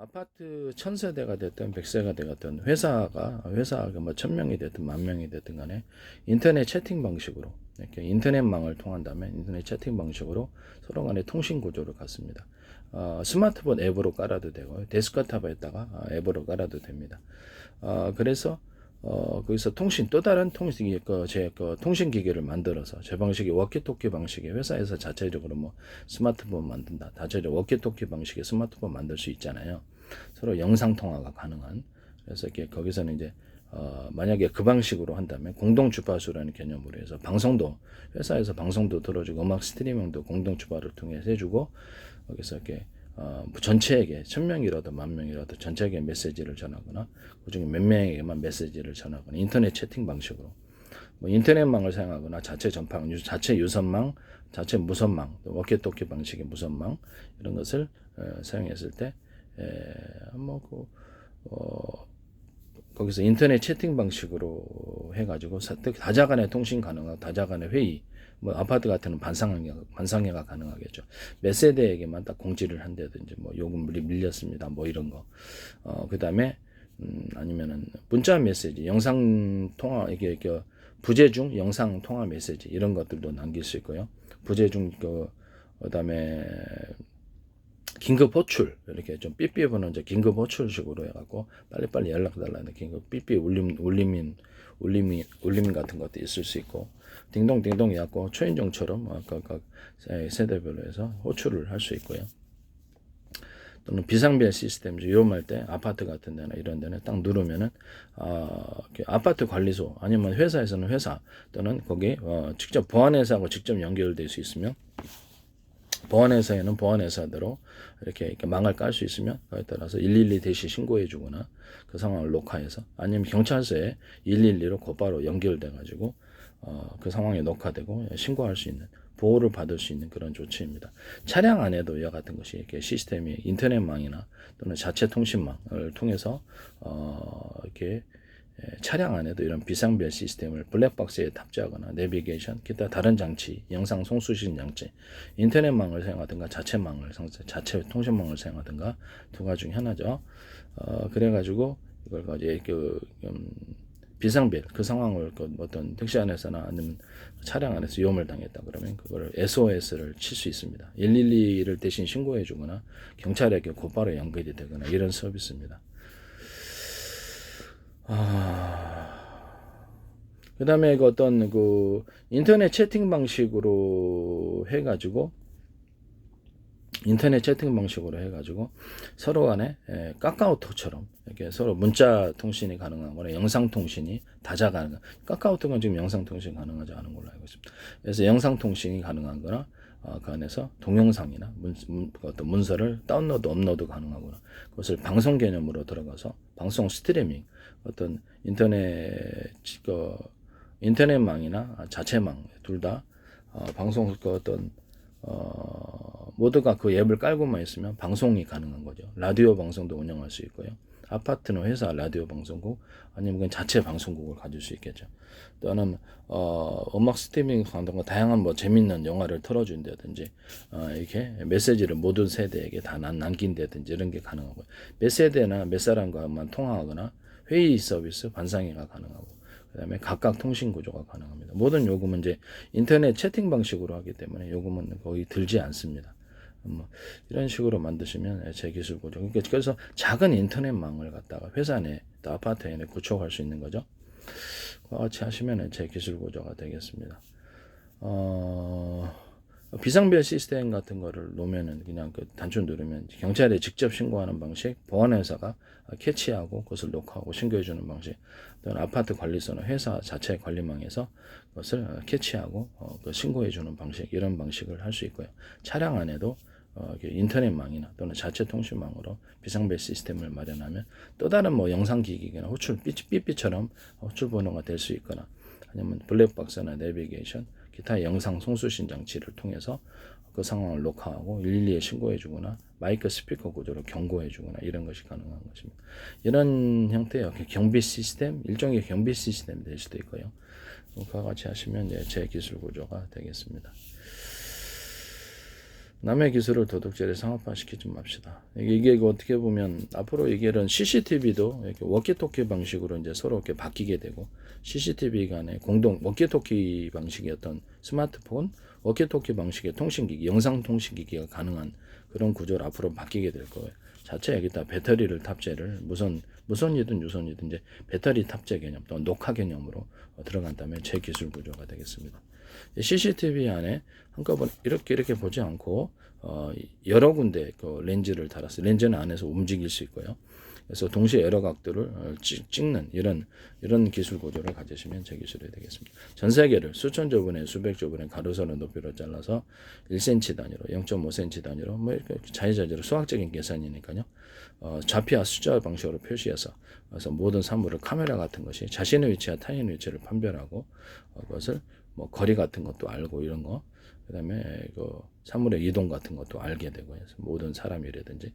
아파트 1000세대가 됐든 100세가 되든 회사가 뭐 1000명이 됐든 10,000명이 됐든 간에 인터넷 채팅 방식으로 이렇게 인터넷망을 통한다면 인터넷 채팅 방식으로 서로 간의 통신 구조를 갖습니다. 스마트폰 앱으로 깔아도 되고 데스크탑에다가 앱으로 깔아도 됩니다. 그래서 거기서 또 다른 통신 기계를 만들어서 제 방식의 워키토키 방식의 회사에서 자체적으로 뭐 스마트폰 만든다. 자체적으로 워키토키 방식의 스마트폰 만들 수 있잖아요. 서로 영상 통화가 가능한. 그래서 이렇게 거기서는 이제 만약에 그 방식으로 한다면 공동 주파수라는 개념으로 해서 방송도 회사에서 방송도 들어주고 음악 스트리밍도 공동 주파를 통해서 해주고 거기서 이렇게 전체에게 1000명이라도 10,000명이라도 전체에게 메시지를 전하거나 그중에 몇 명에게만 메시지를 전하거나 인터넷 채팅 방식으로 뭐 인터넷망을 사용하거나 자체 전파, 자체 유선망, 자체 무선망, 워키토키 방식의 무선망 이런 것을 사용했을 때 거기서 인터넷 채팅 방식으로 해가지고 다자간의 통신 가능하고 다자간의 회의 뭐 아파트 같은 반상회가 가능하겠죠. 몇 세대에게만 딱 공지를 한다든지 뭐 요금이 밀렸습니다. 뭐 이런 거. 그다음에 아니면은 문자 메시지, 영상 통화 이게 부재 중 영상 통화 메시지 이런 것들도 남길 수 있고요. 부재 중 그다음에 긴급 호출 이렇게 좀 삐삐 보는 이제 긴급 호출식으로 해갖고 빨리빨리 연락 달라는 긴급 삐삐 울림 같은 것도 있을 수 있고 딩동딩동 해갖고 초인종처럼 각 세대별로 해서 호출을 할 수 있고요. 또는 비상벨 시스템 위험할 때 아파트 같은 데나 이런 데는 딱 누르면은 아파트 관리소 아니면 회사에서는 회사 또는 거기 직접 보안회사하고 직접 연결될 수 있으면 보안회사에는 보안회사대로 이렇게 망을 깔 수 있으면 그에 따라서 112 대시 신고해 주거나 그 상황을 녹화해서 아니면 경찰서에 112로 곧바로 연결돼 가지고 그 상황이 녹화되고 신고할 수 있는 보호를 받을 수 있는 그런 조치입니다. 차량 안에도 이와 같은 것이 이렇게 시스템이 인터넷망이나 또는 자체 통신망을 통해서 이렇게 차량 안에도 이런 비상벨 시스템을 블랙박스에 탑재하거나 내비게이션, 기타 다른 장치, 영상 송수신 장치, 인터넷망을 사용하든가 자체 통신망을 사용하든가 두 가지 중 하나죠. 그래가지고 이걸 가지고 비상벨 그 상황을 어떤 택시 안에서나 아니면 차량 안에서 위험을 당했다 그러면 그걸 SOS를 칠 수 있습니다. 112를 대신 신고해 주거나 경찰에게 곧바로 연결이 되거나 이런 서비스입니다. 그 다음에 어떤 인터넷 채팅 방식으로 해가지고 서로 간에 카카오톡처럼 이렇게 서로 문자 통신이 가능한 거나 영상 통신이 다자 가능한 카카오톡은 지금 영상 통신이 가능하지 않은 걸로 알고 있습니다. 그래서 영상 통신이 가능한 거나 그 안에서 동영상이나 어떤 문서를 다운로드 업로드 가능하거나 그것을 방송 개념으로 들어가서 방송 스트리밍 어떤 인터넷망이나 자체망 둘 다 방송 어떤 모두가 그 앱을 깔고만 있으면 방송이 가능한 거죠. 라디오 방송도 운영할 수 있고요. 아파트는 회사 라디오 방송국 아니면 그냥 자체 방송국을 가질 수 있겠죠. 또는 음악 스트리밍 같은 다양한 뭐 재밌는 영화를 틀어준다든지 이렇게 메시지를 모든 세대에게 다 남긴다든지 이런 게 가능하고요. 몇 세대나 몇 사람과만 통화하거나 회의 서비스 반상회가 가능하고 그다음에 각각 통신 구조가 가능합니다. 모든 요금은 이제 인터넷 채팅 방식으로 하기 때문에 요금은 거의 들지 않습니다. 이런 식으로 만드시면 제 기술 구조. 그래서 작은 인터넷망을 갖다가 회사 내, 또 아파트 내 구축할 수 있는 거죠. 그와 같이 하시면 제 기술 구조가 되겠습니다. 비상벨 시스템 같은 거를 놓으면은 그냥 단추 누르면 경찰에 직접 신고하는 방식, 보안회사가 캐치하고 그것을 녹화하고 신고해주는 방식, 또는 아파트 관리소나 회사 자체 관리망에서 그것을 캐치하고 신고해주는 방식, 이런 방식을 할 수 있고요. 차량 안에도 인터넷망이나 또는 자체 통신망으로 비상벨 시스템을 마련하면 또 다른 뭐 영상기기나 삐삐처럼 호출 번호가 될 수 있거나 아니면 블랙박스나 내비게이션, 기타 영상 송수신 장치를 통해서 그 상황을 녹화하고 112에 신고해 주거나 마이크 스피커 구조로 경고해 주거나 이런 것이 가능한 것입니다. 이런 형태의 경비 시스템, 일종의 경비 시스템이 될 수도 있고요. 그와 같이 하시면 제 기술 구조가 되겠습니다. 남의 기술을 도둑질에 상업화시키지 맙시다. 이게 어떻게 보면 앞으로 이런 CCTV도 이렇게 워키토키 방식으로 이제 서로 이렇게 바뀌게 되고 CCTV 간의 공동 워키토키 방식의 어떤 스마트폰, 워키토키 방식의 통신기기, 영상 통신기기가 가능한 그런 구조로 앞으로 바뀌게 될 거예요. 자체 여기다 배터리를 탑재를 무선이든 유선이든 이제 배터리 탑재 개념 또 녹화 개념으로 들어간다면 제 기술 구조가 되겠습니다. CCTV 안에 한꺼번에 이렇게 보지 않고 여러 군데 그 렌즈를 달아서 렌즈는 안에서 움직일 수 있고요. 그래서 동시에 여러 각도를 찍는 이런 기술 구조를 가지시면 제 기술이 되겠습니다. 전 세계를 수천 조분의 수백 조분의 가로세로 높이로 잘라서 1cm 단위로 0.5cm 단위로 뭐 이렇게 자유자재로 수학적인 계산이니까요. 좌표와 숫자 방식으로 표시해서 그래서 모든 사물을 카메라 같은 것이 자신의 위치와 타인의 위치를 판별하고 그것을 뭐 거리 같은 것도 알고 이런 거, 그다음에 그 사물의 이동 같은 것도 알게 되고 해서 모든 사람이라든지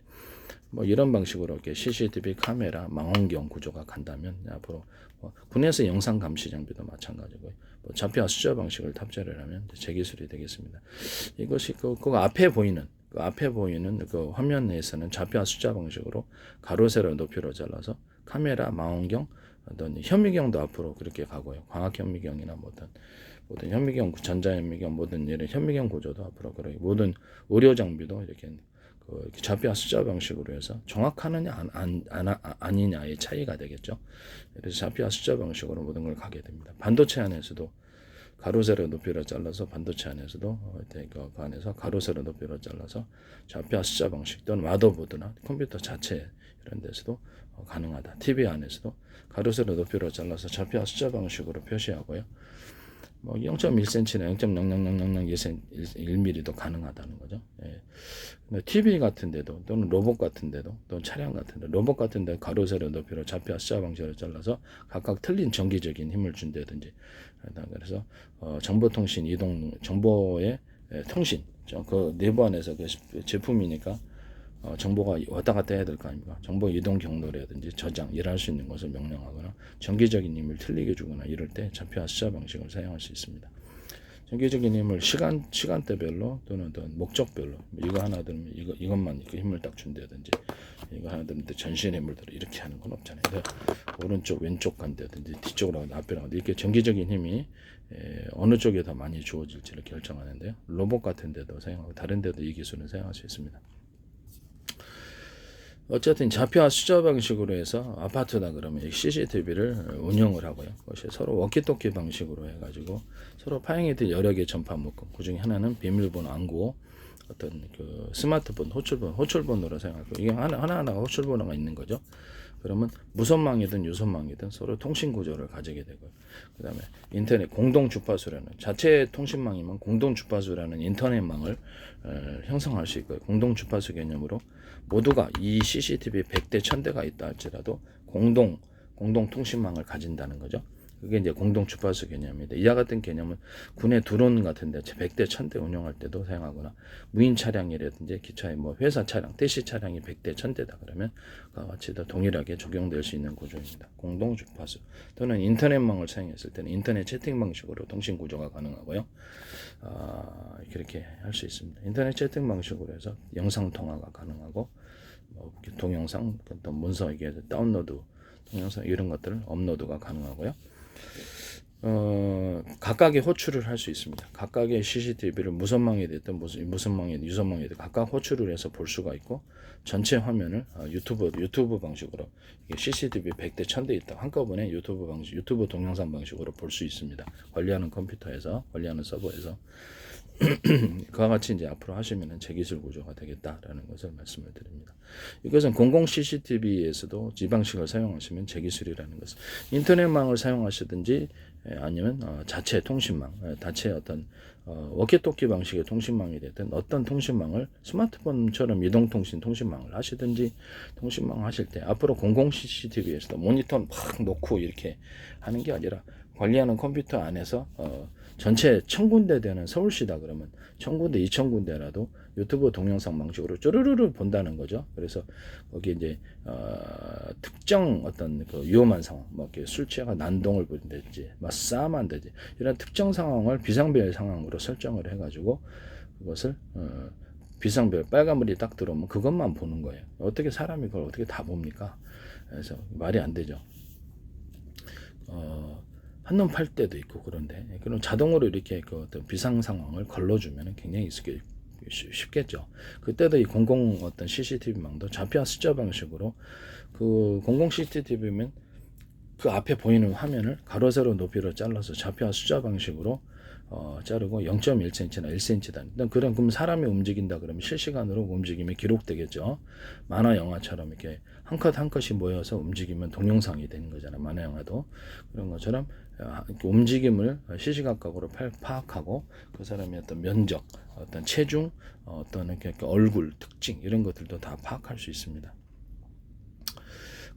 뭐 이런 방식으로 이렇게 CCTV 카메라 망원경 구조가 간다면 앞으로 군에서 영상 감시 장비도 마찬가지고요. 뭐 좌표와 숫자 방식을 탑재를 하면 제 기술이 되겠습니다. 이것이 그 앞에 보이는 그 화면에서는 좌표와 숫자 방식으로 가로 세로 높이로 잘라서 카메라 망원경 어떤 현미경도 앞으로 그렇게 가고요. 광학 현미경이나 모든 현미경, 전자현미경 모든 이런 현미경 구조도 앞으로 그렇게 모든 의료 장비도 이렇게 좌표와 숫자 방식으로 해서 정확하느냐 아니냐의 차이가 되겠죠. 그래서 좌표와 숫자 방식으로 모든 걸 가게 됩니다. 반도체 안에서도 가로 세로 높이로 잘라서 반도체 안에서도 그 안에서 가로 세로 높이로 잘라서 좌표와 숫자 방식 또는 마더보드나 컴퓨터 자체 이런 데서도 가능하다. TV 안에서도 가로 세로 높이로 잘라서 좌표와 숫자 방식으로 표시하고요. 뭐 0.1cm나 0.00001mm도 가능하다는 거죠. 예. TV 같은 데도 또는 로봇 같은 데도 또는 차량 같은 데 로봇 같은 데 가로 세로 높이로 좌표와 숫자 방식으로 잘라서 각각 틀린 전기적인 힘을 준다든지 그래서 정보통신 이동 정보의 통신 그 내부 안에서 그 제품이니까 정보가 왔다 갔다 해야 될 거 아닙니까? 정보 이동 경로라든지 저장, 일할 수 있는 것을 명령하거나 전기적인 힘을 틀리게 주거나 이럴 때 좌표와 숫자 방식을 사용할 수 있습니다. 전기적인 힘을 시간대별로 또는 어떤 목적별로 이거 하나 들면 이것만 이렇게 힘을 딱 준다든지 이거 하나 들면 전신 힘을 들어 이렇게 하는 건 없잖아요. 오른쪽 왼쪽 간다든지 뒤쪽으로 가든 앞으로 가든 이렇게 전기적인 힘이 어느 쪽에 더 많이 주어질지를 결정하는데요. 로봇 같은 데도 사용하고 다른 데도 이 기술은 사용할 수 있습니다. 어쨌든 좌표와 숫자 방식으로 해서 아파트다 그러면 CCTV를 운영을 하고요. 그것이 서로 워키토키 방식으로 해가지고 서로 파행이 될 여러 개 전파 묶음. 그 중에 하나는 비밀번호 안구, 어떤 그 스마트폰 호출번호로 생각하고 이게 하나하나가 호출번호가 있는 거죠. 그러면 무선망이든 유선망이든 서로 통신 구조를 가지게 되고요. 그다음에 인터넷 공동 주파수라는 자체 통신망이면 공동 주파수라는 인터넷망을 형성할 수 있고요. 공동 주파수 개념으로 모두가 이 CCTV 100대 1000대가 있다 할지라도 공동 통신망을 가진다는 거죠. 그게 이제 공동 주파수 개념입니다. 이와 같은 개념은 군의 드론 같은 데 100대 1000대 운영할 때도 사용하거나 무인 차량이라든지 기차의 뭐 회사 차량, 택시 차량이 100대 1000대다 그러면 그와 같이 다 동일하게 적용될 수 있는 구조입니다. 공동 주파수 또는 인터넷망을 사용했을 때는 인터넷 채팅 방식으로 통신 구조가 가능하고요. 그렇게 할 수 있습니다. 인터넷 채팅 방식으로 해서 영상 통화가 가능하고 뭐 동영상, 어떤 문서 이게 다운로드 동영상 이런 것들을 업로드가 가능하고요. 각각의 호출을 할 수 있습니다. 각각의 CCTV를 무선망이 됐든 무선망이 유선망이 됐든 각각 호출을 해서 볼 수가 있고 전체 화면을 유튜브 방식으로 이게 CCTV 100대 1000대 있다 한꺼번에 유튜브 동영상 방식으로 볼 수 있습니다. 관리하는 컴퓨터에서 관리하는 서버에서 그와 같이 이제 앞으로 하시면은 제기술 구조가 되겠다라는 것을 말씀을 드립니다. 이것은 공공 CCTV에서도 이 방식을 사용하시면 제기술이라는 것은 인터넷망을 사용하시든지 아니면 자체 통신망, 자체 어떤 워키토키 방식의 통신망이 됐든 어떤 통신망을 스마트폰처럼 이동통신 통신망을 하시든지 통신망 하실 때 앞으로 공공 CCTV에서도 모니터 막 놓고 이렇게 하는 게 아니라 관리하는 컴퓨터 안에서 전체 1000군데 되는 서울시다 그러면 1000군데 2000군데라도 유튜브 동영상 방식으로 쪼르르르 본다는 거죠. 그래서 거기 이제 특정 어떤 그 위험한 상황, 뭐 이렇게 술 취해가 난동을 부린다든지, 막 싸움한다든지 이런 특정 상황을 비상별 상황으로 설정을 해가지고 그것을 비상벨 빨간불이 딱 들어오면 그것만 보는 거예요. 어떻게 사람이 그걸 어떻게 다 봅니까? 그래서 말이 안 되죠. 한눈 팔 때도 있고 그런데 그럼 자동으로 이렇게 그 어떤 비상 상황을 걸러주면 굉장히 쉽겠죠. 그때도 이 공공 어떤 CCTV망도 좌표와 숫자 방식으로 그 공공 CCTV면 그 앞에 보이는 화면을 가로 세로 높이로 잘라서 좌표와 숫자 방식으로 자르고 0.1cm나 1cm 그럼 사람이 움직인다 그러면 실시간으로 움직임이 기록되겠죠. 만화 영화처럼 이렇게 한 컷 한 컷이 모여서 움직이면 동영상이 되는 거잖아요. 만화 영화도 그런 것처럼 움직임을 시시각각으로 파악하고 그 사람의 어떤 면적, 어떤 체중, 어떤 이렇게 얼굴 특징 이런 것들도 다 파악할 수 있습니다.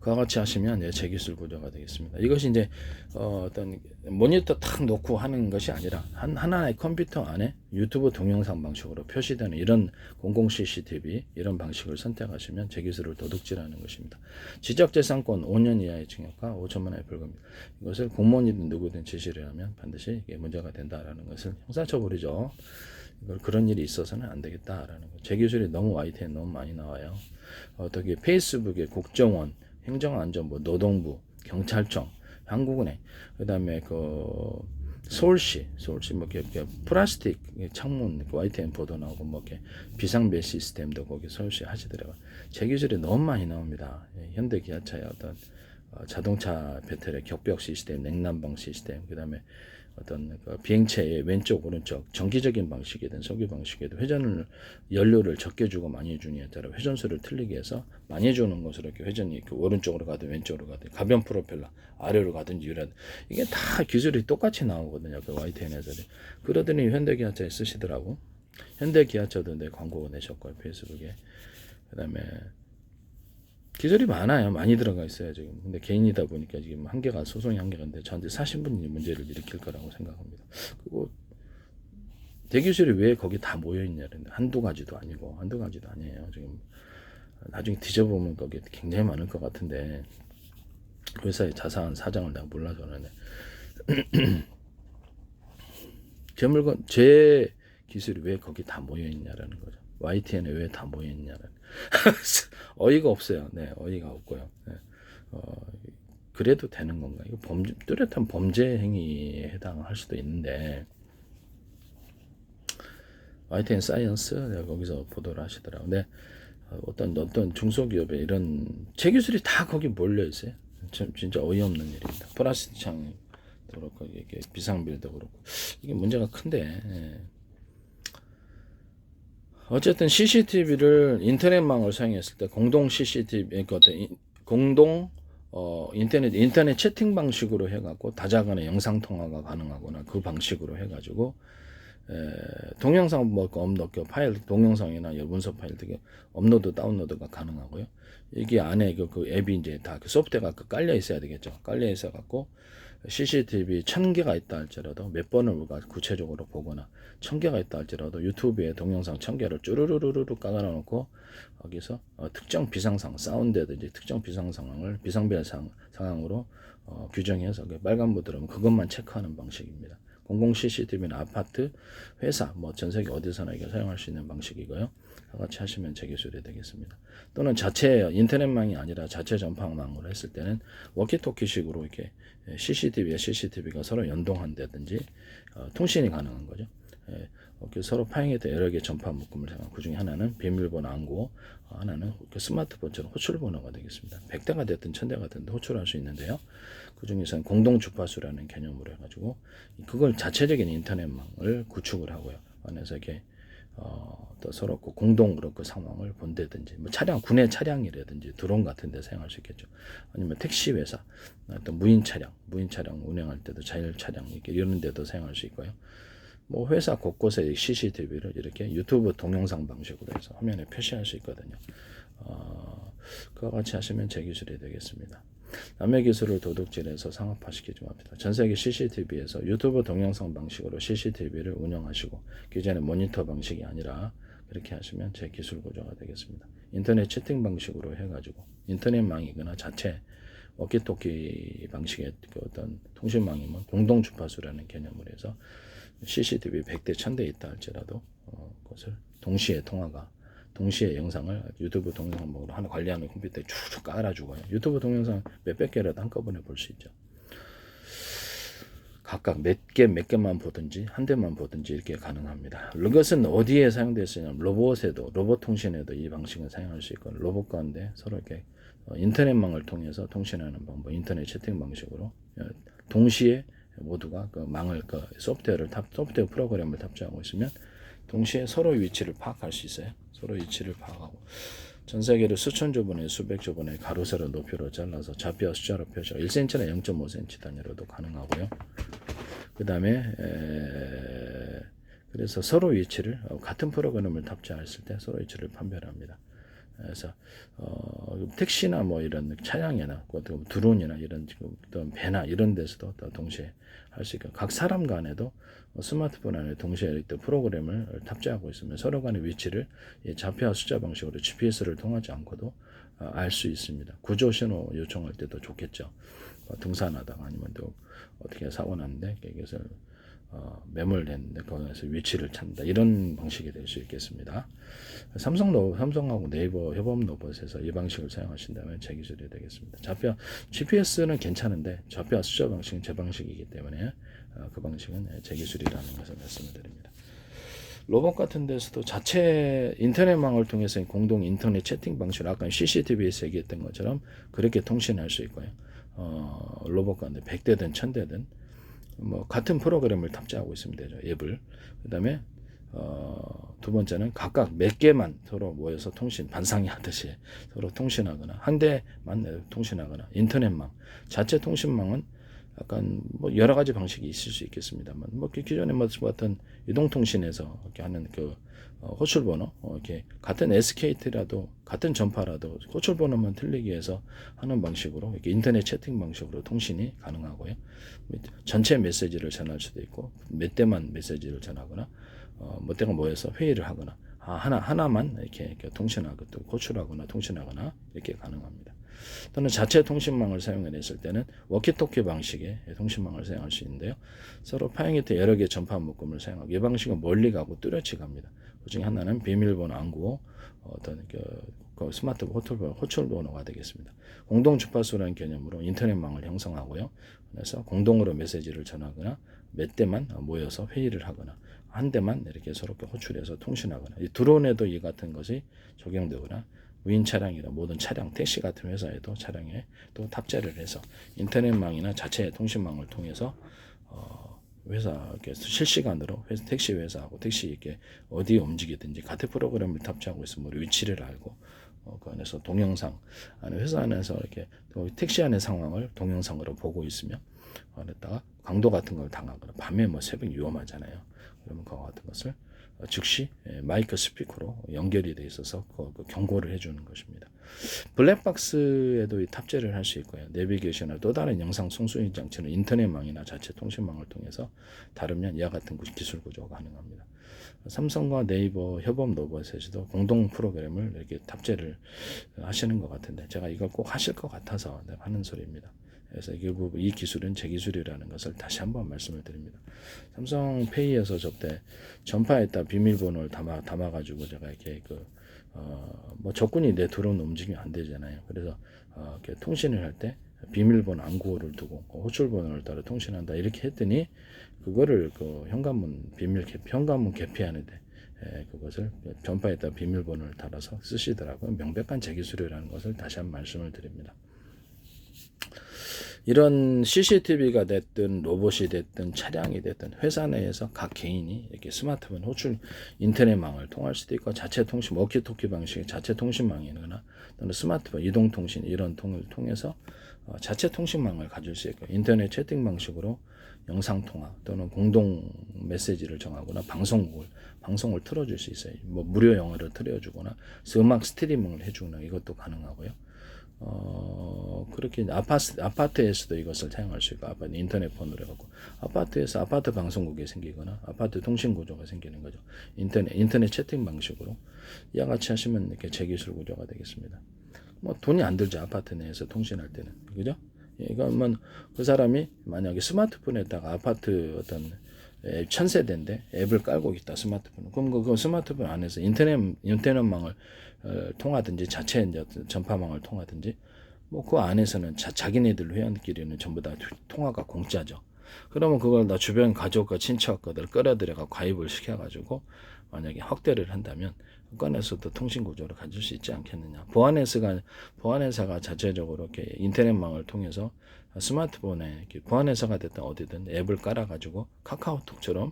그와 같이 하시면 제 기술 구조가 되겠습니다. 이것이 이제 어떤 모니터 탁 놓고 하는 것이 아니라 하나의 컴퓨터 안에 유튜브 동영상 방식으로 표시되는 이런 공공 CCTV 이런 방식을 선택하시면 제 기술을 도둑질하는 것입니다. 지적재산권 5년 이하의 징역과 5천만 원의 벌금입니다. 이것을 공무원이든 누구든 지시를 하면 반드시 이게 문제가 된다라는 것을 형사처벌이죠. 이걸 그런 일이 있어서는 안 되겠다라는 거. 제 기술이 너무 YTN에 너무 많이 나와요. 어떻게 페이스북에 국정원 행정안전부, 노동부, 경찰청, 한국은행, 그다음에 그 서울시 뭐 이렇게 플라스틱 창문 YTN 보도 나오고 뭐 이렇게 비상벨 시스템도 거기 서울시 하시더라고요. 제 기술이 너무 많이 나옵니다. 현대기아차의 어떤 자동차 배터리 격벽 시스템, 냉난방 시스템, 그다음에 어떤 그 비행체의 왼쪽 오른쪽 정기적인 방식이든 석유 방식이든 회전을 연료를 적게 주고 많이 주냐에 따라 회전수를 틀리게 해서 많이 주는 것으로 이렇게 회전이 이렇게 오른쪽으로 가든 왼쪽으로 가든 가변 프로펠러 아래로 가든지 이런 이게 다 기술이 똑같이 나오거든요. 그 YTN에서 그러더니 현대기아차에 쓰시더라고. 현대기아차도 내 광고가 내셨고요 페이스북에. 그다음에 기술이 많아요. 많이 들어가 있어요, 지금. 근데 개인이다 보니까 지금 소송이 한계가 있는데 저한테 사신 분이 문제를 일으킬 거라고 생각합니다. 그리고 대기술이 왜 거기 다 모여있냐는 한두 가지도 아니고, 한두 가지도 아니에요. 지금 나중에 뒤져보면 거기 굉장히 많을 것 같은데, 회사의 자세한 사정을 내가 몰라서 그러는데, 제 기술이 왜 거기 다 모여있냐라는 거죠. YTN에 왜 다 모여있냐라는 어이가 없어요. 네, 어이가 없고요. 네. 그래도 되는 건가? 이거 뚜렷한 범죄 행위에 해당할 수도 있는데, YTN 사이언스, 내가 거기서 보도를 하시더라고요. 근데, 어떤 중소기업에 이런 제 기술이 다 거기 몰려있어요. 진짜 어이없는 일입니다. 플라스틱 창도 그렇고, 이게 비상빌도 그렇고, 이게 문제가 큰데, 예. 어쨌든 CCTV를 인터넷망을 사용했을 때 공동 CCTV 공동 인터넷 채팅 방식으로 해갖고 다자간의 영상 통화가 가능하거나 그 방식으로 해가지고 동영상 뭐 업로드 파일 동영상이나 문서 파일 되게 업로드 다운로드가 가능하고요. 이게 안에 그 앱이 이제 다 그 소프트웨어가 깔려 있어야 되겠죠. 깔려 있어 갖고 CCTV 1000개가 있다 할지라도 몇 번을 우리가 구체적으로 보거나 1000개가 있다 할지라도 유튜브에 동영상 1000개를 쭈루루루루 깔아놓고 거기서 특정 비상상 사운드든지 특정 비상 상황을 비상별 상황으로 규정해서 빨간불 들어오면 그것만 체크하는 방식입니다. 공공 CCTV는 아파트, 회사, 뭐 전 세계 어디서나 이게 사용할 수 있는 방식이고요. 같이 하시면 제 기술이 되겠습니다. 또는 자체 인터넷망이 아니라 자체 전파망으로 했을 때는 워키토키식으로 이렇게 CCTV와 CCTV가 서로 연동한다든지 통신이 가능한 거죠. 이렇게 서로 파행했던 여러 개의 전파 묶음을 사용한 그 중에 하나는 비밀번호 암고, 하나는 스마트폰처럼 호출번호가 되겠습니다. 100대가 됐든 1000대가 됐든 호출할 수 있는데요. 그 중에서는 공동 주파수라는 개념으로 해가지고 그걸 자체적인 인터넷망을 구축을 하고요. 안에서 이렇게 또 서로 공동으로 그 상황을 본다든지 뭐 군의 차량이라든지 드론 같은 데 사용할 수 있겠죠. 아니면 택시 회사, 또 무인 차량 운행할 때도 자율 차량 이런 데도 사용할 수 있고요. 뭐 회사 곳곳에 CCTV를 이렇게 유튜브 동영상 방식으로 해서 화면에 표시할 수 있거든요. 그와 같이 하시면 제 기술이 되겠습니다. 남의 기술을 도둑질해서 상업화시키지 맙니다. 전 세계 CCTV에서 유튜브 동영상 방식으로 CCTV를 운영하시고 기존의 모니터 방식이 아니라 그렇게 하시면 제 기술 구조가 되겠습니다. 인터넷 채팅 방식으로 해가지고 인터넷망이거나 자체 워키토키 방식의 어떤 통신망이면 공동 주파수라는 개념으로 해서 CCTV 100대 1000대 있다 할지라도 그것을 동시에 통화가 동시에 영상을 유튜브 동영상으로 하나 관리하는 컴퓨터에 쭉 깔아주고요. 유튜브 동영상 몇백 개라도 한꺼번에 볼 수 있죠. 각각 몇 개만 보든지 한 대만 보든지 이렇게 가능합니다. 이것은 어디에 사용될 수 있냐면 로봇에도, 로봇 통신에도 이 방식은 사용할 수 있고, 로봇 가운데 서로 이렇게 인터넷망을 통해서 통신하는 방법, 인터넷 채팅 방식으로 동시에 모두가 그 망을, 그 소프트웨어 프로그램을 탑재하고 있으면 동시에 서로 위치를 파악할 수 있어요. 서로 위치를 파악하고, 전 세계를 수천 조 번의 수백 조 번의 가로 세로 높이로 잘라서 좌표와 숫자로 표시하고 1cm나 0.5cm 단위로도 가능하고요. 그 다음에 그래서 서로 위치를 같은 프로그램을 탑재했을 때 서로 위치를 판별합니다. 그래서 택시나 뭐 이런 차량이나 드론이나 이런 어떤 배나 이런 데서도 동시에 할 수 있고, 각 사람 간에도 스마트폰 안에 동시에 프로그램을 탑재하고 있으면 서로 간의 위치를 좌표와 숫자 방식으로 GPS를 통하지 않고도 알 수 있습니다. 구조 신호 요청할 때도 좋겠죠. 등산하다가 아니면 또 어떻게 사고 났는데 이것을 매몰됐는데 거기서 위치를 찾는다, 이런 방식이 될 수 있겠습니다. 삼성하고 네이버 협업 로봇에서 이 방식을 사용하신다면 제 기술이 되겠습니다. 좌표 GPS는 괜찮은데 좌표와 숫자 방식은 제 방식이기 때문에 그 방식은 제 기술이라는 것을 말씀을 드립니다. 로봇 같은 데서도 자체 인터넷망을 통해서 공동 인터넷 채팅 방식으로 아까 CCTV에서 얘기했던 것처럼 그렇게 통신할 수 있고요. 로봇 가운데 100대든 1000대든 뭐 같은 프로그램을 탑재하고 있으면 되죠. 앱을. 그다음에 두 번째는 각각 몇 개만 서로 모여서 통신, 반상이 하듯이 서로 통신하거나 한 대만 통신하거나, 인터넷망 자체 통신망은 약간 뭐 여러 가지 방식이 있을 수 있겠습니다만, 뭐 기존에 뭐 어떤 이동통신에서 이렇게 하는 그 호출번호, 이렇게 같은 SKT라도 같은 전파라도 호출번호만 틀리기 위해서 하는 방식으로 이렇게 인터넷 채팅 방식으로 통신이 가능하고요. 전체 메시지를 전할 수도 있고 몇 대만 메시지를 전하거나 몇 대가 모여서 회의를 하거나 하나만 이렇게 통신하고 또 호출하거나 통신하거나 이렇게 가능합니다. 또는 자체 통신망을 사용했을 때는 워키토키 방식의 통신망을 사용할 수 있는데요. 서로 파행이트 여러 개의 전파 묶음을 사용하고, 이 방식은 멀리 가고 뚜렷이 갑니다. 그 중에 하나는 비밀번호 안구, 어떤 그 스마트 호출번호가 되겠습니다. 공동 주파수라는 개념으로 인터넷망을 형성하고요. 그래서 공동으로 메시지를 전하거나 몇 대만 모여서 회의를 하거나 한 대만 이렇게 서로 호출해서 통신하거나, 이 드론에도 이 같은 것이 적용되거나, 무인 차량이나 모든 차량, 택시 같은 회사에도 차량에 또 탑재를 해서 인터넷망이나 자체 통신망을 통해서 회사 실시간으로 택시 회사하고 택시 이렇게 어디에 움직이든지 같은 프로그램을 탑재하고 있으면 우리 위치를 알고 그 안에서 동영상 안에 회사 안에서 이렇게 택시 안의 상황을 동영상으로 보고 있으면 안에다가 강도 같은 걸 당하거나 밤에 뭐 새벽 위험하잖아요. 그러면 그와 같은 것을 즉시 마이크 스피커로 연결이 돼 있어서 그 경고를 해주는 것입니다. 블랙박스에도 탑재를 할 수 있고요. 내비게이션이나 또 다른 영상 송수인 장치는 인터넷망이나 자체 통신망을 통해서 다루면 이와 같은 기술 구조가 가능합니다. 삼성과 네이버 협업 로봇에서도 공동 프로그램을 이렇게 탑재를 하시는 것 같은데, 제가 이걸 꼭 하실 것 같아서 하는 소리입니다. 그래서 결국 이 기술은 제 기술이라는 것을 다시 한번 말씀을 드립니다. 삼성페이에서 저때 전파에다 비밀번호를 담아가지고 제가 이렇게 뭐 적군이 내 드론 움직이면 안 되잖아요. 그래서 이렇게 통신을 할 때 비밀번호 안구호를 두고 호출번호를 따라 통신한다 이렇게 했더니, 그거를 현관문 현관문 개폐하는데 그것을 전파에다 비밀번호를 달아서 쓰시더라고요. 명백한 제 기술이라는 것을 다시 한번 말씀을 드립니다. 이런 CCTV가 됐든 로봇이 됐든 차량이 됐든 회사 내에서 각 개인이 이렇게 스마트폰 호출 인터넷망을 통할 수도 있고, 자체 통신 워키토키 방식의 자체 통신망이거나 또는 스마트폰 이동통신 이런 통을 통해서 자체 통신망을 가질 수 있고, 인터넷 채팅 방식으로 영상통화 또는 공동 메시지를 정하거나 방송을 틀어줄 수 있어요. 뭐 무료 영화를 틀어주거나 음악 스트리밍을 해주거나 이것도 가능하고요. 그렇게 아파트에서도 이것을 사용할 수 있고, 아파트 인터넷 폰으로 해갖고 아파트에서 아파트 방송국이 생기거나 아파트 통신 구조가 생기는 거죠. 인터넷 채팅 방식으로 이와 같이 하시면 이렇게 제기술 구조가 되겠습니다. 뭐 돈이 안 들죠. 아파트 내에서 통신할 때는, 그죠? 그러면 그 사람이 만약에 스마트폰에다가 아파트 어떤 천세대인데 앱을 깔고 있다 스마트폰. 그럼 그 스마트폰 안에서 인터넷망을 통하든지 자체 이제 전파망을 통하든지 뭐 그 안에서는 자기네들 회원끼리는 전부 다 통화가 공짜죠. 그러면 그걸 나 주변 가족과 친척들 끌어들여가 가입을 시켜가지고 만약에 확대를 한다면 건에서도 통신 구조를 가질 수 있지 않겠느냐. 보안회사가 자체적으로 이렇게 인터넷망을 통해서 스마트폰에 이렇게 보안회사가 됐든 어디든 앱을 깔아가지고 카카오톡처럼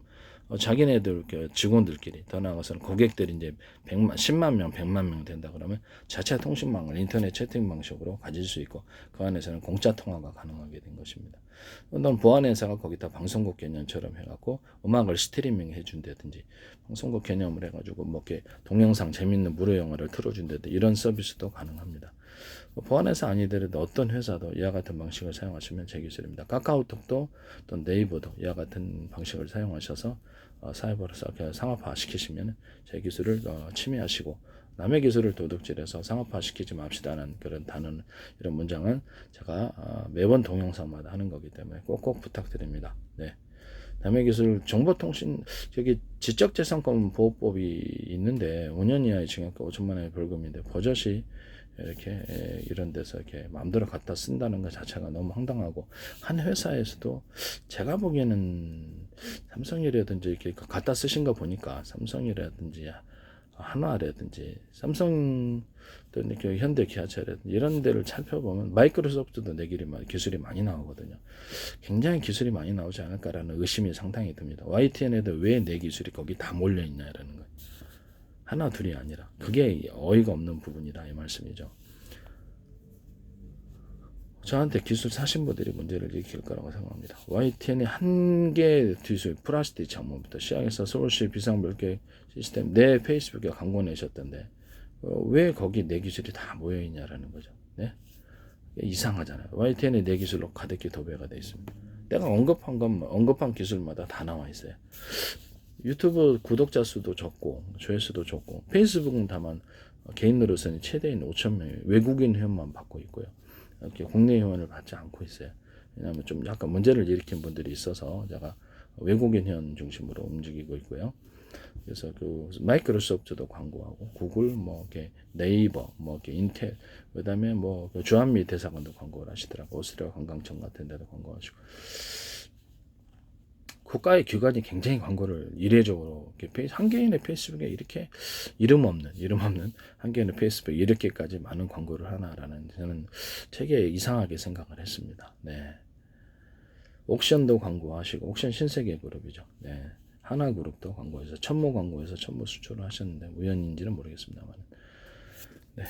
자기네들 직원들끼리 더 나아가서는 고객들이 이제 10만 명, 100만 명 된다 그러면 자체 통신망을 인터넷 채팅 방식으로 가질 수 있고 그 안에서는 공짜 통화가 가능하게 된 것입니다. 어떤 보안회사가 거기다 방송국 개념처럼 해갖고 음악을 스트리밍 해준다든지 방송국 개념을 해가지고 뭐 이렇게 동영상 재밌는 무료 영화를 틀어준다든지 이런 서비스도 가능합니다. 보안회사 아니더라도 어떤 회사도 이와 같은 방식을 사용하시면 제 기술입니다. 카카오톡도 또 네이버도 이와 같은 방식을 사용하셔서 사이버로 상업화 시키시면 제 기술을 침해하시고 남의 기술을 도둑질해서 상업화 시키지 맙시다는 그런 단어는 이런 문장은 제가 매번 동영상마다 하는 거기 때문에 꼭꼭 부탁드립니다. 네. 남의 기술 정보통신 저기 지적재산권 보호법이 있는데 5년 이하의 징역과 5천만 원의 벌금인데 버젓이 이렇게 이런 데서 이렇게 마음대로 갖다 쓴다는 것 자체가 너무 황당하고 한 회사에서도 제가 보기에는 삼성이라든지 이렇게 갖다 쓰신 거 보니까 삼성이라든지 한화라든지 삼성 또 이렇게 현대 기아차라든지 이런 데를 살펴보면 마이크로소프트도 내 기술이 많이 나오거든요. 굉장히 기술이 많이 나오지 않을까라는 의심이 상당히 듭니다. YTN에도 왜 내 기술이 거기 다 몰려 있냐라는 거예요. 하나 둘이 아니라 그게 어이가 없는 부분이다 이 말씀이죠. 저한테 기술 사신 분들이 문제를 일으킬 거라고 생각합니다. YTN의 한개 기술 플라스틱 장문부터 시작해서 서울시 비상별계 시스템 내 페이스북에 광고 내셨던데 왜 거기 내 기술이 다 모여 있냐라는 거죠. 네? 이상하잖아요. YTN의 내 기술로 가득히 도배가 되어 있습니다. 내가 언급한 기술마다 다 나와 있어요. 유튜브 구독자 수도 적고 조회수도 적고 페이스북은 다만 개인으로서는 최대인 5,000명의 외국인 회원만 받고 있고요. 이렇게 국내 회원을 받지 않고 있어요. 왜냐하면 좀 약간 문제를 일으킨 분들이 있어서 제가 외국인 회원 중심으로 움직이고 있고요. 그래서 그 마이크로소프트도 광고하고 구글 뭐 이렇게 네이버 뭐 이렇게 인텔 그다음에 뭐 주한미 대사관도 광고를 하시더라고. 오스트리아 관광청 같은 데도 광고하시고. 국가의 기관이 굉장히 광고를 이례적으로 한 개인의 페이스북에 이렇게 이름 없는 한 개인의 페이스북에 이렇게까지 많은 광고를 하나라는 저는 되게 이상하게 생각을 했습니다. 네. 옥션도 광고하시고 옥션 신세계 그룹이죠. 네. 하나그룹도 광고해서 천모 광고해서 천모 수출을 하셨는데 우연인지는 모르겠습니다만. 네.